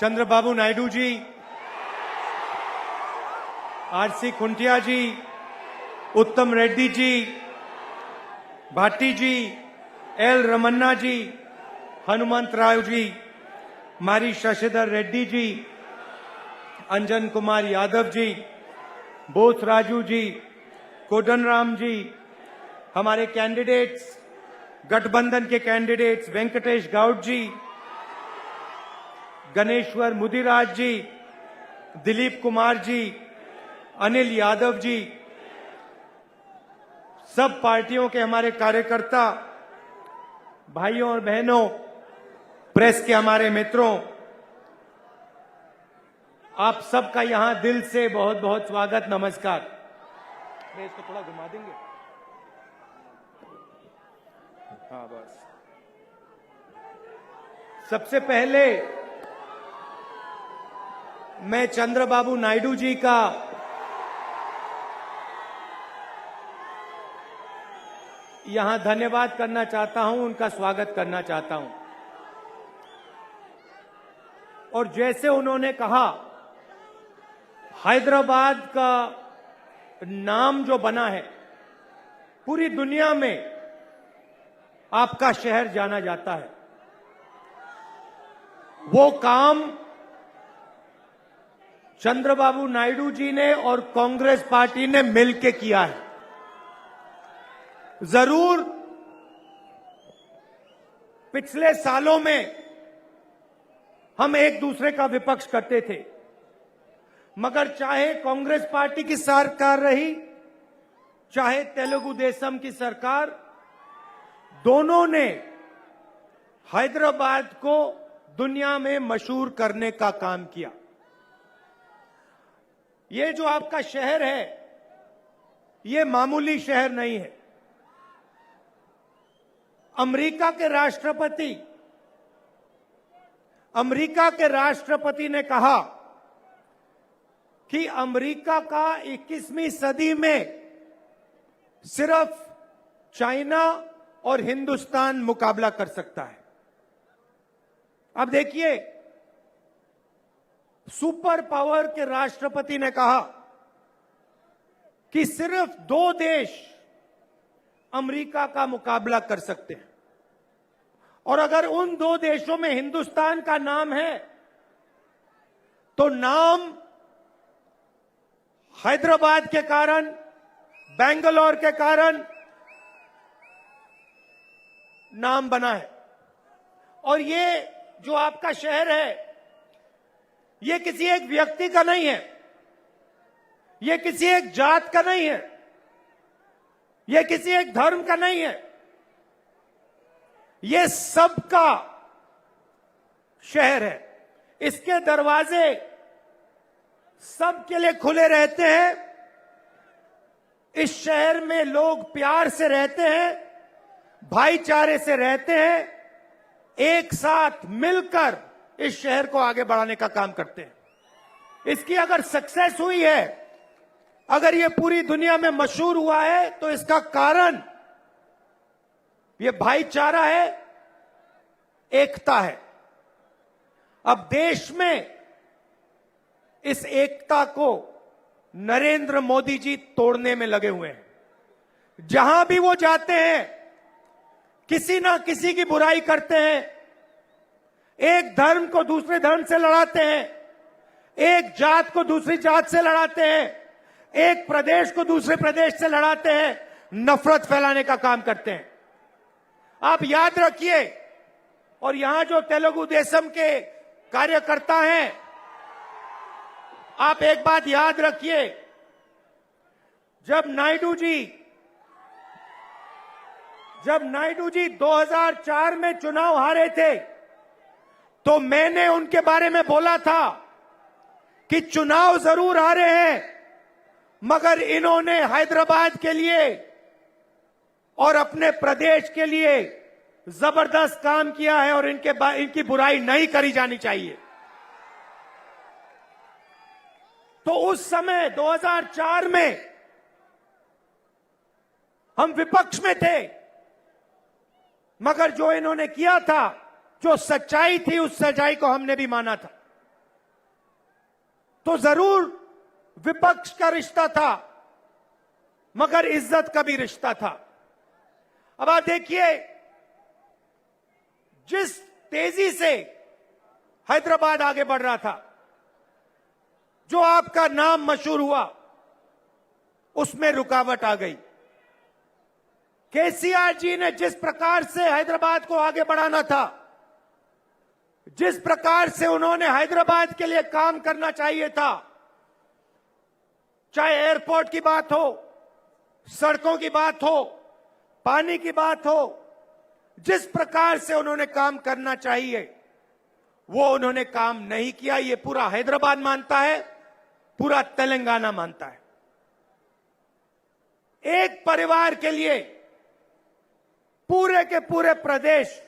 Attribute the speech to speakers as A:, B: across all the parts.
A: Chandrababu Naidu ji, RC Khuntia जी, उत्तम रेड्डी जी, भाटी जी, L Ramana जी, हनुमंत राव जी, मारी शशिधर रेड्डी जी, अंजन कुमार यादव जी, बोस राजू जी, कोदन राम जी, हमारे कैंडिडेट्स, गठबंधन के कैंडिडेट्स वेंकटेश गौड जी, गणेश्वर मुदिराज जी, दिलीप कुमार जी, अनिल यादव जी, सब पार्टियों के हमारे कार्यकर्ता, भाइयों और बहनों, प्रेस के हमारे मित्रों, आप सबका यहां दिल से बहुत बहुत स्वागत, नमस्कार। मैं इसको थोड़ा घुमा देंगे। हाँ बस। सबसे पहले मैं चंद्रबाबू नायडू जी का यहां धन्यवाद करना चाहता हूं, उनका स्वागत करना चाहता हूं। और जैसे उन्होंने कहा, हैदराबाद का नाम जो बना है, पूरी दुनिया में आपका शहर जाना जाता है। वो काम चंद्रबाबू नायडू जी ने और कांग्रेस पार्टी ने मिलकर किया है। जरूर पिछले सालों में हम एक दूसरे का विपक्ष करते थे, मगर चाहे कांग्रेस पार्टी की सरकार रही, चाहे तेलुगु देशम की सरकार, दोनों ने हैदराबाद को दुनिया में मशहूर करने का काम किया। ये जो आपका शहर है, ये मामूली शहर नहीं है। अमेरिका के राष्ट्रपति ने कहा कि अमेरिका का 21वीं सदी में सिर्फ चाइना और हिंदुस्तान मुकाबला कर सकता है। अब देखिए, सुपर पावर के राष्ट्रपति ने कहा कि सिर्फ 2 देश अमेरिका का मुकाबला कर सकते हैं, और अगर उन 2 देशों में हिंदुस्तान का नाम है, तो नाम हैदराबाद के कारण, बेंगलोर के कारण नाम बना है। और ये जो आपका शहर है, ये किसी एक व्यक्ति का नहीं है, ये किसी एक जात का नहीं है, ये किसी एक धर्म का नहीं है, ये सबका शहर है। इसके दरवाजे सबके लिए खुले रहते हैं। इस शहर में लोग प्यार से रहते हैं, भाईचारे से रहते हैं, एक साथ मिलकर इस शहर को आगे बढ़ाने का काम करते हैं। इसकी अगर सक्सेस हुई है, अगर ये पूरी दुनिया में मशहूर हुआ है, तो इसका कारण ये भाईचारा है, एकता है। अब देश में इस एकता को नरेंद्र मोदी जी तोड़ने में लगे हुए हैं। जहां भी वो जाते हैं, किसी ना किसी की बुराई करते हैं, एक धर्म को दूसरे धर्म से लड़ाते हैं, एक जात को दूसरी जात से लड़ाते हैं, एक प्रदेश को दूसरे प्रदेश से लड़ाते हैं, नफरत फैलाने का काम करते हैं। आप याद रखिए, और यहां जो तेलुगु देशम के कार्यकर्ता हैं, आप एक बात याद रखिए, जब नायडू जी 2004 में चुनाव हारे थे, तो मैंने उनके बारे में बोला था कि चुनाव जरूर हारे हैं, मगर इन्होंने हैदराबाद के लिए और अपने प्रदेश के लिए जबरदस्त काम किया है, और इनकी बुराई नहीं करी जानी चाहिए। तो उस समय 2004 में हम विपक्ष में थे, मगर जो इन्होंने किया था, जो सच्चाई थी, उस सच्चाई को हमने भी माना था। तो जरूर विपक्ष का रिश्ता था, मगर इज्जत का भी रिश्ता था। अब आप देखिए, जिस तेजी से हैदराबाद आगे बढ़ रहा था, जो आपका नाम मशहूर हुआ, उसमें रुकावट आ गई। केसीआर जी ने जिस प्रकार से हैदराबाद को आगे बढ़ाना था, जिस प्रकार से उन्होंने हैदराबाद के लिए काम करना चाहिए था, चाहे एयरपोर्ट की बात हो, सड़कों की बात हो, पानी की बात हो, जिस प्रकार से उन्होंने काम करना चाहिए वो उन्होंने काम नहीं किया। ये पूरा हैदराबाद मानता है, पूरा तेलंगाना मानता है। एक परिवार के लिए पूरे के पूरे प्रदेश,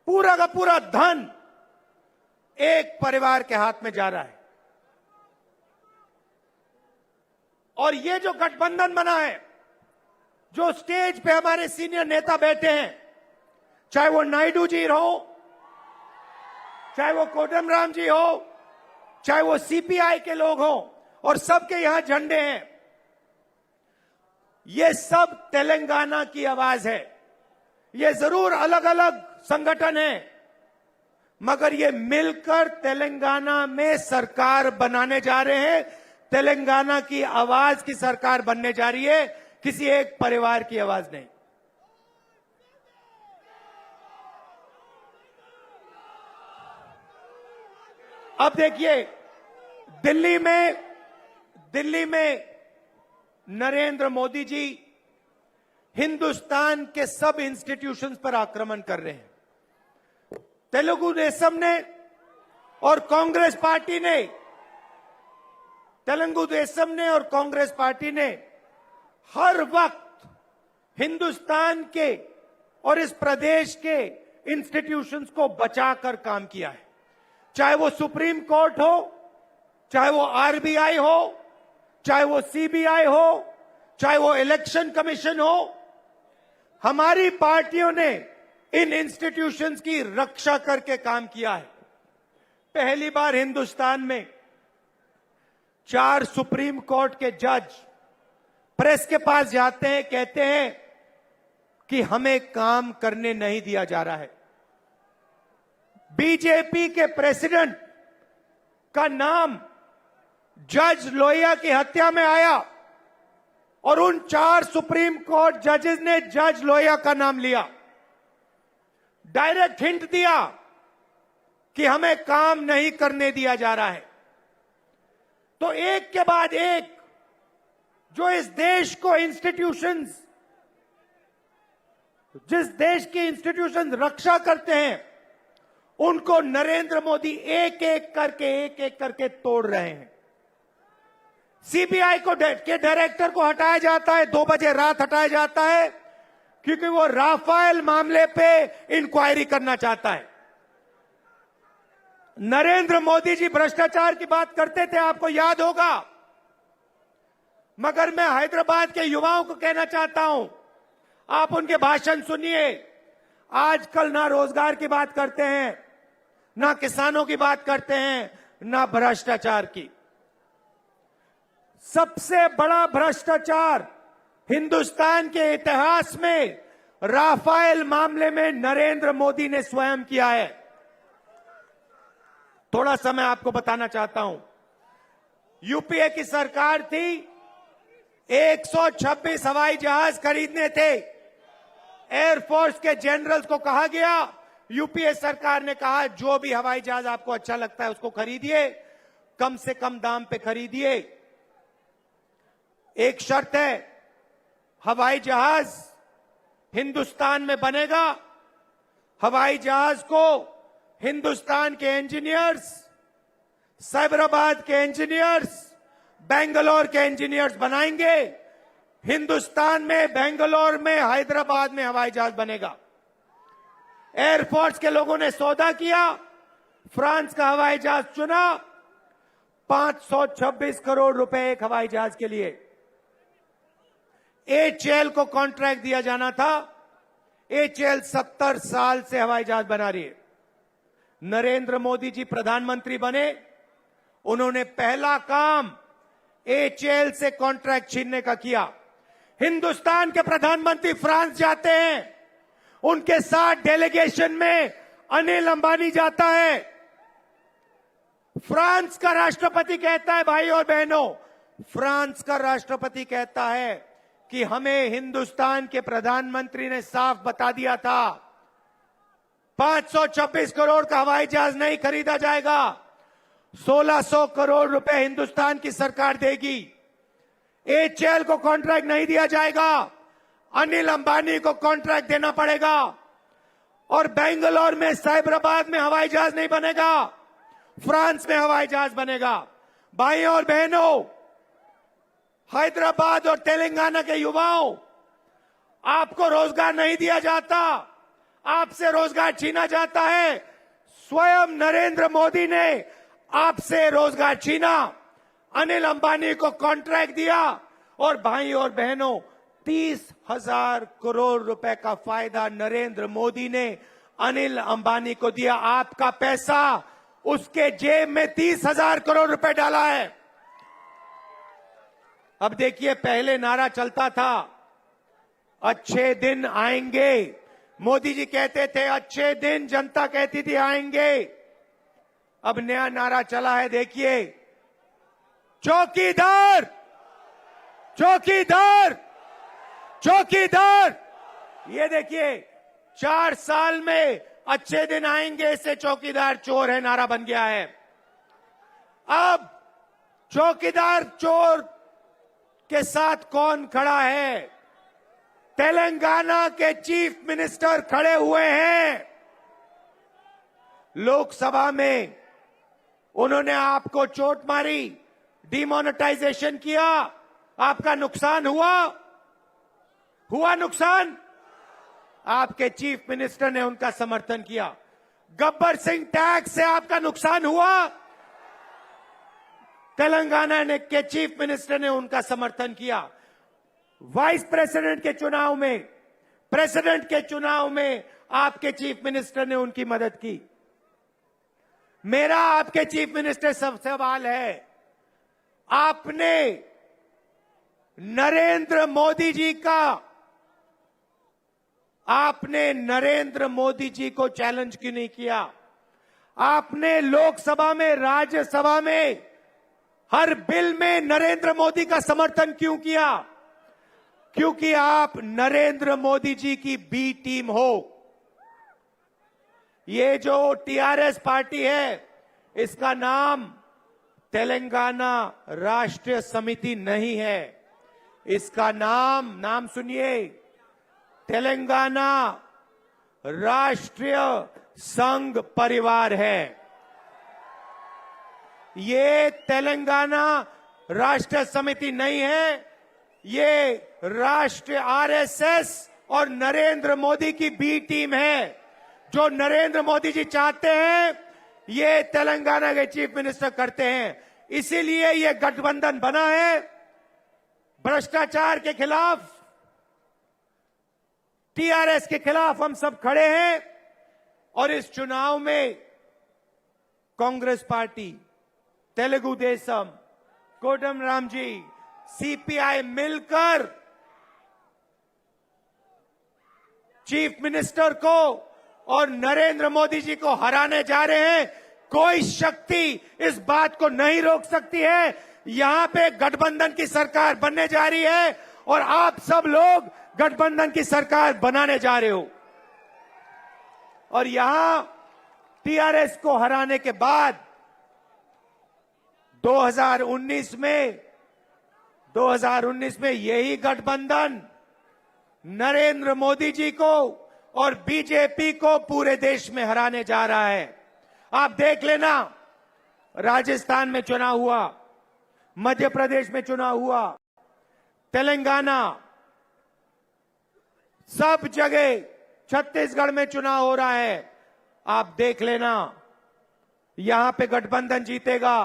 A: पूरा का पूरा धन एक परिवार के हाथ में जा रहा है। और ये जो गठबंधन बना है, जो स्टेज पे हमारे सीनियर नेता बैठे हैं, चाहे वो नायडू जी हो, चाहे वो कोदंडराम जी हो, चाहे वो सीपीआई के लोग हो, और सबके यहां झंडे हैं, ये सब तेलंगाना की आवाज है। ये जरूर अलग अलग संगठन है, मगर ये मिलकर तेलंगाना में सरकार बनाने जा रहे हैं। तेलंगाना की आवाज की सरकार बनने जा रही है, किसी एक परिवार की आवाज नहीं। अब देखिए, दिल्ली में नरेंद्र मोदी जी हिंदुस्तान के सब इंस्टीट्यूशंस पर आक्रमण कर रहे हैं। तेलुगु देशम ने और कांग्रेस पार्टी ने, तेलुगु देशम ने और कांग्रेस पार्टी ने हर वक्त हिंदुस्तान के और इस प्रदेश के इंस्टीट्यूशंस को बचाकर काम किया है। चाहे वो सुप्रीम कोर्ट हो, चाहे वो आरबीआई हो, चाहे वो सीबीआई हो, चाहे वो इलेक्शन कमीशन हो, हमारी पार्टियों ने इन इंस्टीट्यूशंस की रक्षा करके काम किया है। पहली बार हिंदुस्तान में 4 सुप्रीम कोर्ट के जज प्रेस के पास जाते हैं, कहते हैं कि हमें काम करने नहीं दिया जा रहा है। बीजेपी के प्रेसिडेंट का नाम जज लोहिया की हत्या में आया और उन 4 सुप्रीम कोर्ट जजेस ने जज लोहिया का नाम लिया, डायरेक्ट हिंट दिया कि हमें काम नहीं करने दिया जा रहा है। तो एक के बाद एक जो इस देश को इंस्टीट्यूशंस, जिस देश की इंस्टीट्यूशंस रक्षा करते हैं, उनको नरेंद्र मोदी एक एक करके तोड़ रहे हैं। सीबीआई के डायरेक्टर को हटाया जाता है, 2 बजे रात हटाया जाता है, क्योंकि वो राफेल मामले पे इंक्वायरी करना चाहता है। नरेंद्र मोदी जी भ्रष्टाचार की बात करते थे, आपको याद होगा, मगर मैं हैदराबाद के युवाओं को कहना चाहता हूं, आप उनके भाषण सुनिए। आजकल ना रोजगार की बात करते हैं, ना किसानों की बात करते हैं, ना भ्रष्टाचार की। सबसे बड़ा भ्रष्टाचार हिंदुस्तान के इतिहास में राफेल मामले में नरेंद्र मोदी ने स्वयं किया है। थोड़ा सा मैं आपको बताना चाहता हूं, यूपीए की सरकार थी, 126 हवाई जहाज खरीदने थे। एयरफोर्स के जनरल्स को कहा गया, यूपीए सरकार ने कहा जो भी हवाई जहाज आपको अच्छा लगता है उसको खरीदिए, कम से कम दाम पे खरीदिए। एक शर्त है, हवाई जहाज हिंदुस्तान में बनेगा। हवाई जहाज को हिंदुस्तान के इंजीनियर्स, साइबराबाद के इंजीनियर्स, बेंगलोर के इंजीनियर्स बनाएंगे। हिंदुस्तान में, बेंगलोर में, हैदराबाद में हवाई जहाज बनेगा। एयरफोर्स के लोगों ने सौदा किया, फ्रांस का हवाई जहाज चुना, 526 करोड़ रुपए एक हवाई जहाज के लिए। एचएएल को कॉन्ट्रैक्ट दिया जाना था। एचएएल 70 साल से हवाई जहाज बना रही है। नरेंद्र मोदी जी प्रधानमंत्री बने उन्होंने पहला काम HAL से कॉन्ट्रैक्ट छीनने का किया। हिंदुस्तान के प्रधानमंत्री फ्रांस जाते हैं, उनके साथ डेलीगेशन में अनिल अंबानी जाता है। फ्रांस का राष्ट्रपति कहता है, भाई और बहनों, फ्रांस का राष्ट्रपति कहता है कि हमें हिंदुस्तान के प्रधानमंत्री ने साफ बता दिया था 526 करोड़ का हवाई जहाज नहीं खरीदा जाएगा, 1600 करोड़ रुपए हिंदुस्तान की सरकार देगी, HAL को कॉन्ट्रैक्ट नहीं दिया जाएगा, अनिल अंबानी को कॉन्ट्रैक्ट देना पड़ेगा, और बेंगलोर में, साइबराबाद में हवाई जहाज नहीं बनेगा, फ्रांस में हवाई जहाज बनेगा। भाइयों और बहनों, हैदराबाद और तेलंगाना के युवाओं, आपको रोजगार नहीं दिया जाता, आपसे रोजगार छीना जाता है। स्वयं नरेंद्र मोदी ने आपसे रोजगार छीना, अनिल अंबानी को कॉन्ट्रैक्ट दिया, और भाइयों और बहनों, 30,000 करोड़ रुपए का फायदा नरेंद्र मोदी ने अनिल अंबानी को दिया। आपका पैसा उसके जेब में 30,000 करोड़ रुपए डाला है। अब देखिए, पहले नारा चलता था, अच्छे दिन आएंगे। मोदी जी कहते थे अच्छे दिन, जनता कहती थी आएंगे। अब नया नारा चला है, देखिए, चौकीदार चौकीदार चौकीदार। ये देखिए, 4 साल में अच्छे दिन आएंगे से चौकीदार चोर है नारा बन गया है। अब चौकीदार चोर के साथ कौन खड़ा है? तेलंगाना के चीफ मिनिस्टर खड़े हुए हैं। लोकसभा में उन्होंने आपको चोट मारी, डिमोनेटाइजेशन किया, आपका नुकसान हुआ नुकसान। आपके चीफ मिनिस्टर ने उनका समर्थन किया। गब्बर सिंह टैक्स से आपका नुकसान हुआ, तेलंगाना के चीफ मिनिस्टर ने उनका समर्थन किया। वाइस प्रेसिडेंट के चुनाव में, प्रेसिडेंट के चुनाव में आपके चीफ मिनिस्टर ने उनकी मदद की। मेरा आपके चीफ मिनिस्टर से सवाल है, आपने नरेंद्र मोदी जी को चैलेंज क्यों नहीं किया? आपने लोकसभा में, राज्यसभा में हर बिल में नरेंद्र मोदी का समर्थन क्यों किया? क्योंकि आप नरेंद्र मोदी जी की बी टीम हो। ये जो TRS पार्टी है, इसका नाम तेलंगाना राष्ट्रीय समिति नहीं है, इसका नाम सुनिए, तेलंगाना राष्ट्रीय संघ परिवार है। ये तेलंगाना राष्ट्रीय समिति नहीं है, ये राष्ट्रीय RSS और नरेंद्र मोदी की बी टीम है। जो नरेंद्र मोदी जी चाहते हैं, ये तेलंगाना के चीफ मिनिस्टर करते हैं। इसीलिए ये गठबंधन बना है। भ्रष्टाचार के खिलाफ, TRS के खिलाफ हम सब खड़े हैं, और इस चुनाव में कांग्रेस पार्टी, तेलुगु देशम, कोटम राम जी, CPI मिलकर चीफ मिनिस्टर को और नरेंद्र मोदी जी को हराने जा रहे हैं। कोई शक्ति इस बात को नहीं रोक सकती है। यहां पे गठबंधन की सरकार बनने जा रही है, और आप सब लोग गठबंधन की सरकार बनाने जा रहे हो। और यहां TRS को हराने के बाद 2019 में यही गठबंधन नरेंद्र मोदी जी को और बीजेपी को पूरे देश में हराने जा रहा है। आप देख लेना, राजस्थान में चुनाव हुआ, मध्य प्रदेश में चुनाव हुआ, तेलंगाना, सब जगह, छत्तीसगढ़ में चुनाव हो रहा है। आप देख लेना, यहां पे गठबंधन जीतेगा।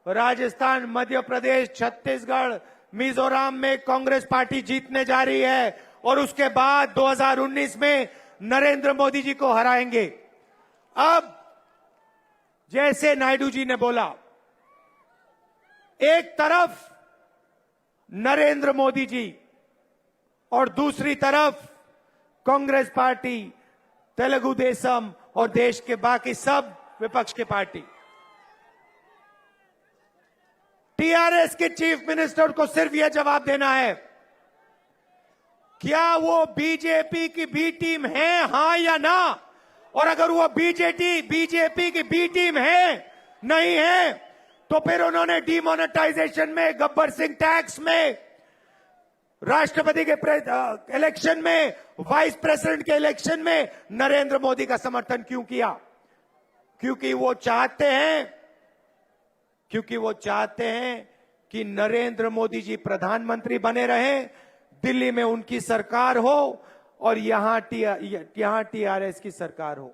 A: राजस्थान, मध्य प्रदेश, छत्तीसगढ़, मिजोरम में कांग्रेस पार्टी जीतने जा रही है, और उसके बाद 2019 में नरेंद्र मोदी जी को हराएंगे। अब जैसे नायडू जी ने बोला, एक तरफ नरेंद्र मोदी जी और दूसरी तरफ कांग्रेस पार्टी, तेलुगु देशम और देश के बाकी सब विपक्ष के पार्टी। टीआरएस के चीफ मिनिस्टर को सिर्फ यह जवाब देना है, क्या वो बीजेपी की बी टीम है, हां या ना? और अगर वो बीजेपी की बी टीम है, नहीं है, तो फिर उन्होंने डिमोनेटाइजेशन में, गब्बर सिंह टैक्स में, राष्ट्रपति के इलेक्शन में, वाइस प्रेसिडेंट के इलेक्शन में नरेंद्र मोदी का समर्थन क्यों किया? क्योंकि वो चाहते हैं कि नरेंद्र मोदी जी प्रधानमंत्री बने रहें, दिल्ली में उनकी सरकार हो और यहां टीआरएस की सरकार हो।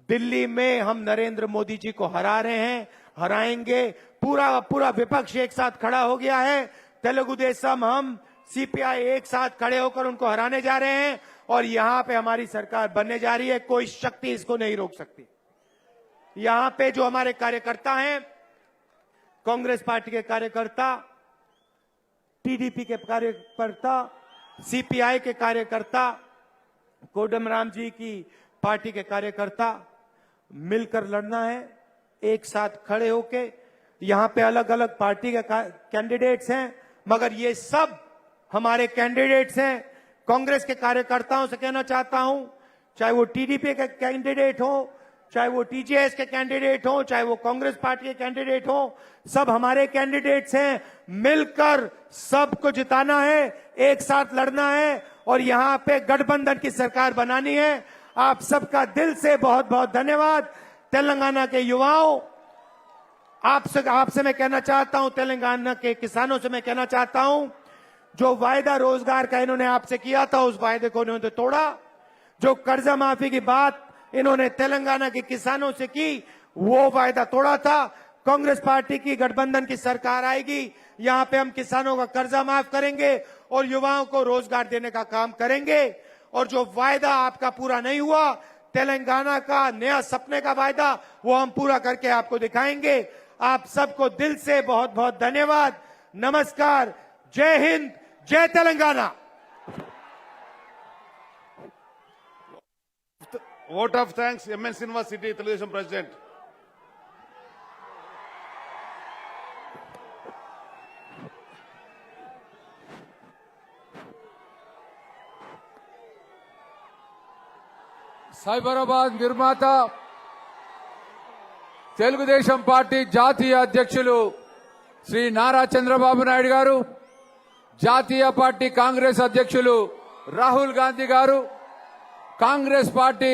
A: दिल्ली में हम नरेंद्र मोदी जी को हरा रहे हैं, हराएंगे। पूरा विपक्ष एक साथ खड़ा हो गया है। तेलुगु देशम, हम, सीपीआई एक साथ खड़े होकर उनको हराने जा रहे हैं और यहां पे हमारी सरकार बनने जा रही है। कोई शक्ति इसको नहीं रोक सकती। यहां पे जो हमारे कार्यकर्ता हैं, कांग्रेस पार्टी के कार्यकर्ता, टीडीपी के कार्यकर्ता, सीपीआई के कार्यकर्ता, कोदंडराम जी की पार्टी के कार्यकर्ता, मिलकर लड़ना है, एक साथ खड़े होके। यहां पे अलग अलग पार्टी के कैंडिडेट्स हैं, मगर ये सब हमारे कैंडिडेट्स हैं। कांग्रेस के कार्यकर्ताओं से कहना चाहता हूं, चाहे वो टीडीपी के कैंडिडेट हो, चाहे वो टीजेएस के कैंडिडेट हो, चाहे वो कांग्रेस पार्टी के कैंडिडेट हो, सब हमारे कैंडिडेट्स हैं। मिलकर सबको जिताना है, एक साथ लड़ना है और यहां पे गठबंधन की सरकार बनानी है। आप सबका दिल से बहुत बहुत धन्यवाद। तेलंगाना के युवाओं, आपसे मैं कहना चाहता हूं, तेलंगाना के किसानों से मैं कहना चाहता हूं, जो वायदा रोजगार का इन्होंने आपसे किया था, उस वायदे को इन्होंने तोड़ा। जो कर्जा माफी की बात इन्होंने तेलंगाना के किसानों से की, वो वायदा तोड़ा था। कांग्रेस पार्टी की गठबंधन की सरकार आएगी, यहां पे हम किसानों का कर्जा माफ करेंगे और युवाओं को रोजगार देने का काम करेंगे। और जो वायदा आपका पूरा नहीं हुआ, तेलंगाना का नया सपने का वायदा, वो हम पूरा करके आपको दिखाएंगे। आप सबको दिल से बहुत बहुत धन्यवाद। नमस्कार, जय हिंद, जय Telangana.
B: Vote of thanks, MN Sinvas City Televison President.
C: Cyberabad నిర్మాత తెలుగుదేశం పార్టీ జాతీయ అధ్యక్షులు శ్రీ నారా చంద్రబాబు నాయుడు గారు, జాతీయ పార్టీ కాంగ్రెస్ అధ్యక్షులు రాహుల్ గాంధీ గారు, కాంగ్రెస్ పార్టీ